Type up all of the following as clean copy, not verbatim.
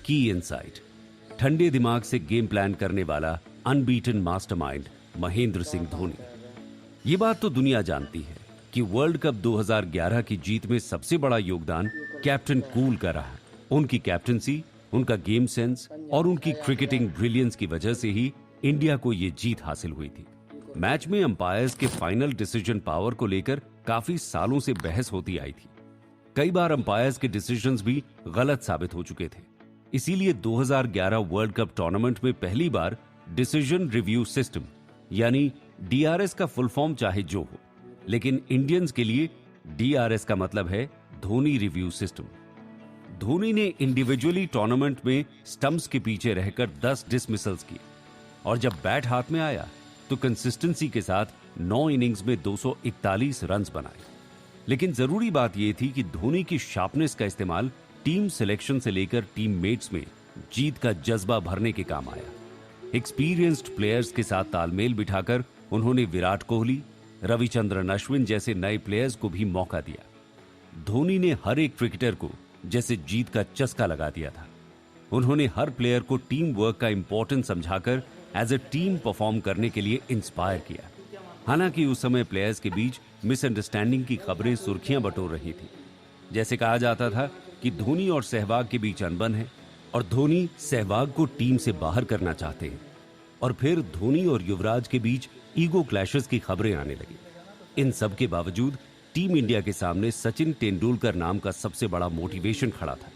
की इनसाइट, ठंडे दिमाग से गेम प्लान करने वाला अनबीटन मास्टरमाइंड महेंद्र सिंह धोनी। ये बात तो दुनिया जानती है कि वर्ल्ड कप 2011 की जीत में सबसे बड़ा योगदान कैप्टन कूल का रहा। उनकी कैप्टनसी, उनका गेम सेंस और उनकी क्रिकेटिंग ब्रिलियंस की वजह से ही इंडिया को ये जीत हासिल हुई थी। मैच में अंपायर्स के फाइनल डिसीजन पावर को लेकर काफी सालों से बहस होती आई थी। कई बार अंपायर्स के डिसीजंस भी गलत साबित हो चुके थे। इसीलिए 2011 वर्ल्ड कप टूर्नामेंट में पहली बार डिसीजन रिव्यू सिस्टम यानी डीआरएस का फुल फॉर्म चाहे जो हो, लेकिन इंडियंस के लिए डीआरएस का मतलब है धोनी रिव्यू सिस्टम। धोनी ने इंडिविजुअली टूर्नामेंट में स्टंप्स के पीछे रहकर 10 डिसमिसल्स किए और जब बैट हाथ में आया तो कंसिस्टेंसी के साथ 9 इनिंग्स में 241 रन्स बनाए। लेकिन जरूरी बात यह थी कि धोनी की शार्पनेस का इस्तेमाल टीम सिलेक्शन से लेकर टीममेट्स में जीत का जज्बा भरने के काम आया। एक्सपीरियंस्ड प्लेयर्स के साथ तालमेल बिठाकर उन्होंने विराट कोहली, रविचंद्रन अश्विन जैसे नए प्लेयर्स को भी मौका दिया। धोनी ने हर एक क्रिकेटर को जैसे जीत का चस्का लगा दिया था। उन्होंने हर प्लेयर को टीम वर्क का इंपॉर्टेंस समझाकर एज ए टीम परफॉर्म करने के लिए इंस्पायर किया। हालांकि उस समय प्लेयर्स के बीच मिसअंडरस्टैंडिंग की खबरें सुर्खियां बटोर रही थी। जैसे कहा जाता था कि धोनी और सहवाग के बीच अनबन है और धोनी सहवाग को टीम से बाहर करना चाहते हैं, और फिर धोनी और युवराज के बीच ईगो क्लैशेस की खबरें आने लगी। इन सब के बावजूद टीम इंडिया के सामने सचिन तेंदुलकर नाम का सबसे बड़ा मोटिवेशन खड़ा था।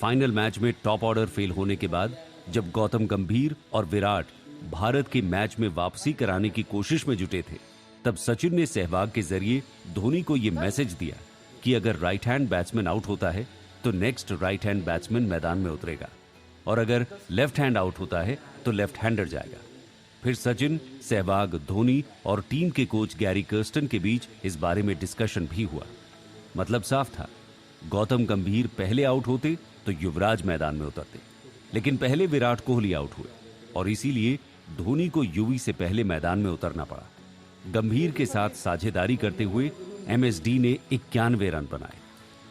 फाइनल मैच में टॉप ऑर्डर फेल होने के बाद जब गौतम गंभीर और विराट भारत के मैच में वापसी कराने की कोशिश में जुटे थे, तब सचिन ने सहवाग के जरिए धोनी को यह मैसेज दिया कि अगर राइट हैंड बैट्समैन आउट होता है तो नेक्स्ट राइट हैंड बैट्समैन मैदान में उतरेगा, और अगर लेफ्ट हैंड आउट होता है तो लेफ्ट हैंडर जाएगा। फिर सचिन, सहवाग, धोनी और टीम के कोच गैरी कर्स्टन के बीच इस बारे में डिस्कशन भी हुआ। मतलब साफ था, गौतम गंभीर पहले आउट होते तो युवराज मैदान में उतरते, लेकिन पहले विराट कोहली आउट हुए और इसीलिए धोनी को युवी से पहले मैदान में उतरना पड़ा। गंभीर के साथ साझेदारी करते हुए एमएसडी ने 91 रन बनाए।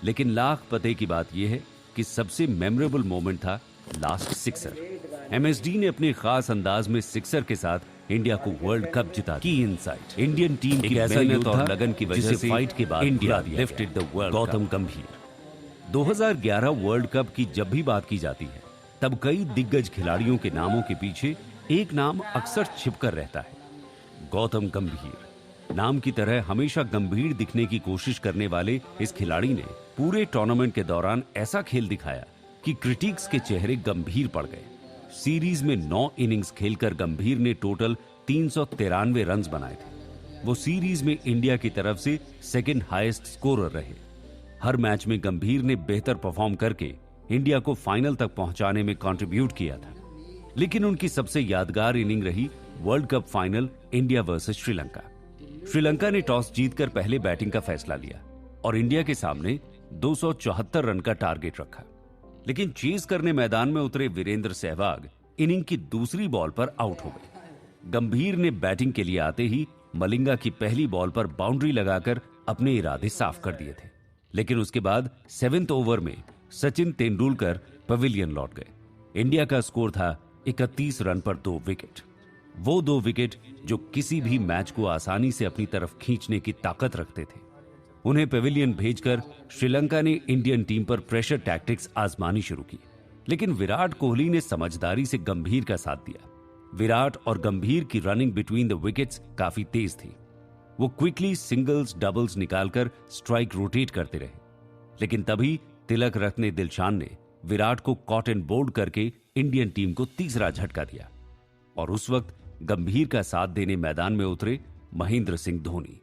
लेकिन लाख पते की बात यह है कि सबसे मेमोरेबल मोमेंट था लास्ट सिक्सर। एमएसडी ने अपने खास अंदाज में सिक्सर के साथ इंडिया को वर्ल्ड कप जिता। की इनसाइट, इंडियन टीम की मेहनत और लगन की वजह से फाइट के बाद India lifted the world. Gautam गंभीर। 2011 वर्ल्ड कप की जब भी बात की जाती है तब कई दिग्गज खिलाड़ियों के नामों के पीछे एक नाम अक्सर छिपकर रहता है, गौतम गंभीर। नाम की तरह हमेशा गंभीर दिखने की कोशिश करने वाले इस खिलाड़ी ने पूरे टूर्नामेंट के दौरान ऐसा खेल दिखाया कि क्रिटिक्स के चेहरे गंभीर पड़ गए। सीरीज में 9 इनिंग्स खेलकर गंभीर ने टोटल 393 रन्स बनाए थे। वो सीरीज में इंडिया की तरफ से सेकंड हाईएस्ट स्कोरर रहे। हर मैच में गंभीर ने बेहतर परफॉर्म करके इंडिया को फाइनल तक पहुंचाने में कंट्रीब्यूट किया था। लेकिन उनकी सबसे यादगार इनिंग रही world cup final India versus Sri Lanka. Sri Lanka ने टॉस जीतकर पहले बैटिंग का फैसला लिया और इंडिया के सामने 274 रन का टारगेट रखा। लेकिन चेज करने मैदान में उतरे वीरेंद्र सहवाग इनिंग की दूसरी बॉल पर आउट हो गए। गंभीर ने बैटिंग के लिए आते ही मलिंगा की पहली बॉल पर बाउंड्री लगाकर अपने इरादे साफ कर दिए थे। लेकिन उसके बाद 7वें ओवर में सचिन तेंदुलकर पवेलियन लौट गए। इंडिया का स्कोर था 31 रन पर 2 विकेट। वो 2 विकेट जो किसी भी मैच को आसानी से अपनी तरफ खींचने की ताकत रखते थे। उन्हें पवेलियन भेजकर श्रीलंका ने इंडियन टीम पर प्रेशर टैक्टिक्स आजमानी शुरू की। लेकिन विराट कोहली ने समझदारी से गंभीर का साथ दिया। विराट और गंभीर की रनिंग बिटवीन द विकेट्स काफी तेज थी। वो क्विकली सिंगल्स डबल्स निकालकर स्ट्राइक रोटेट करते रहे। लेकिन तभी तिलक रत्ने दिलशान ने विराट को कॉट एंड बोल्ड करके इंडियन टीम को तीसरा झटका दिया और उस वक्त गंभीर का साथ देने मैदान में उतरे महेंद्र सिंह धोनी।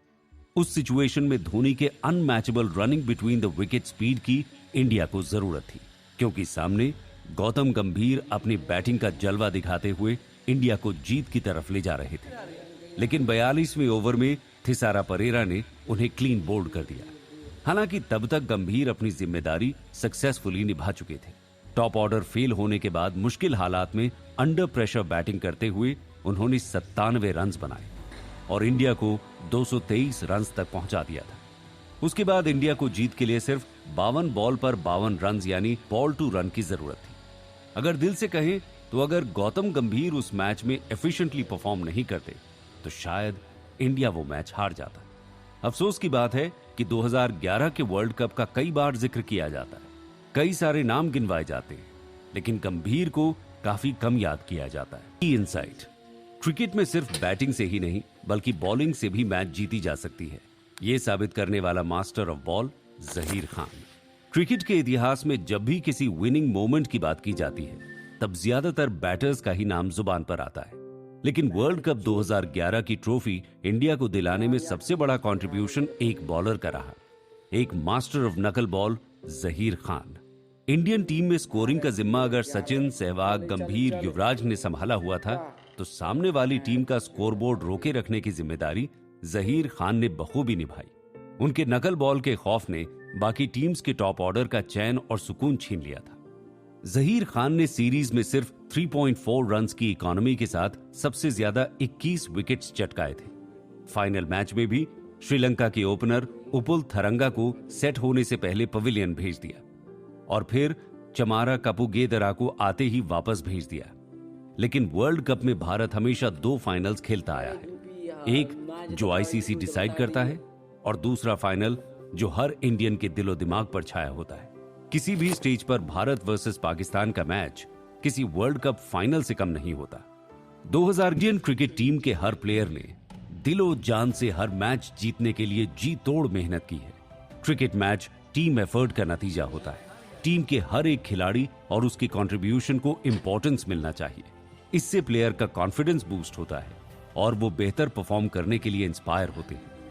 उस सिचुएशन में धोनी के unmatchable running between the wicket speed की इंडिया को जरूरत थी, क्योंकि सामने गौतम गंभीर अपनी बैटिंग का जलवा दिखाते हुए इंडिया को जीत की तरफ ले जा रहे थे। लेकिन 42वें ओवर में थिसारा परेरा ने उन्हें क्लीन बोल्ड कर दिया। हालांकि तब तक गंभीर अपनी जिम्मेदारी सक्सेसफुली निभा चुके थे। टॉप ऑर्डर फेल होने के बाद मुश्किल हालात में अंडर प्रेशर बैटिंग करते हुए उन्होंने 97 रन बनाए और इंडिया को 223 रन तक पहुंचा दिया था। उसके बाद इंडिया को जीत के लिए सिर्फ 52 बॉल पर 52 रन यानी बॉल टू रन की जरूरत थी। अगर दिल से कहें तो अगर गौतम गंभीर उस मैच में एफिशिएंटली परफॉर्म नहीं करते तो शायद इंडिया वो मैच हार जाता। अफसोस की बात है कि 2011 के वर्ल्ड कप का कई बार जिक्र किया जाता है, कई सारे नाम गिनवाए जाते हैं, लेकिन गंभीर को काफी कम याद किया जाता है। की इनसाइट, क्रिकेट में सिर्फ बैटिंग से ही नहीं बल्कि बॉलिंग से भी मैच जीती जा सकती है, यह साबित करने वाला master of ball Zaheer Khan. Cricket के इतिहास में जब भी किसी विनिंग मोमेंट की बात की जाती है तब ज्यादातर बैटर्स का ही नाम जुबान पर आता है, लेकिन वर्ल्ड कप 2011 की ट्रॉफी इंडिया को दिलाने में सबसे बड़ा कंट्रीब्यूशन एक बॉलर का रहा, एक मास्टर ऑफ नकल ball Zaheer Khan. Indian team में स्कोरिंग का जिम्मा अगर सचिन, सहवाग, गंभीर, युवराज ने संभाला हुआ था तो सामने वाली टीम का स्कोरबोर्ड रोके रखने की जिम्मेदारी जहीर खान ने बखूबी निभाई। उनके नकल बॉल के खौफ ने बाकी टीम्स के टॉप ऑर्डर का चैन और सुकून छीन लिया था। जहीर खान ने सीरीज में सिर्फ 3.4 रन्स की इकोनॉमी के साथ सबसे ज्यादा 21 विकेट्स चटकाए थे। फाइनल मैच में भी श्रीलंका के ओपनर उपुल थरंगा को सेट होने से पहले पवेलियन भेज दिया और फिर चमारा कपुगेदरा को आते ही वापस भेज दिया। लेकिन वर्ल्ड कप में भारत हमेशा 2 फाइनल्स खेलता आया है, एक जो आईसीसी डिसाइड करता है और दूसरा फाइनल जो हर इंडियन के दिलो दिमाग पर छाया होता है। किसी भी स्टेज पर भारत वर्सेस पाकिस्तान का मैच किसी वर्ल्ड कप फाइनल से कम नहीं होता। 2000 इंडियन क्रिकेट टीम के हर प्लेयर ने दिलो जान से हर मैच जीतने के लिए जी तोड़ मेहनत की है। क्रिकेट मैच टीम एफर्ट का नतीजा होता है। टीम के हर एक खिलाड़ी और उसके कंट्रीब्यूशन को इंपॉर्टेंस मिलना चाहिए। इससे प्लेयर का कॉन्फिडेंस बूस्ट होता है और वो बेहतर परफॉर्म करने के लिए इंस्पायर होते हैं।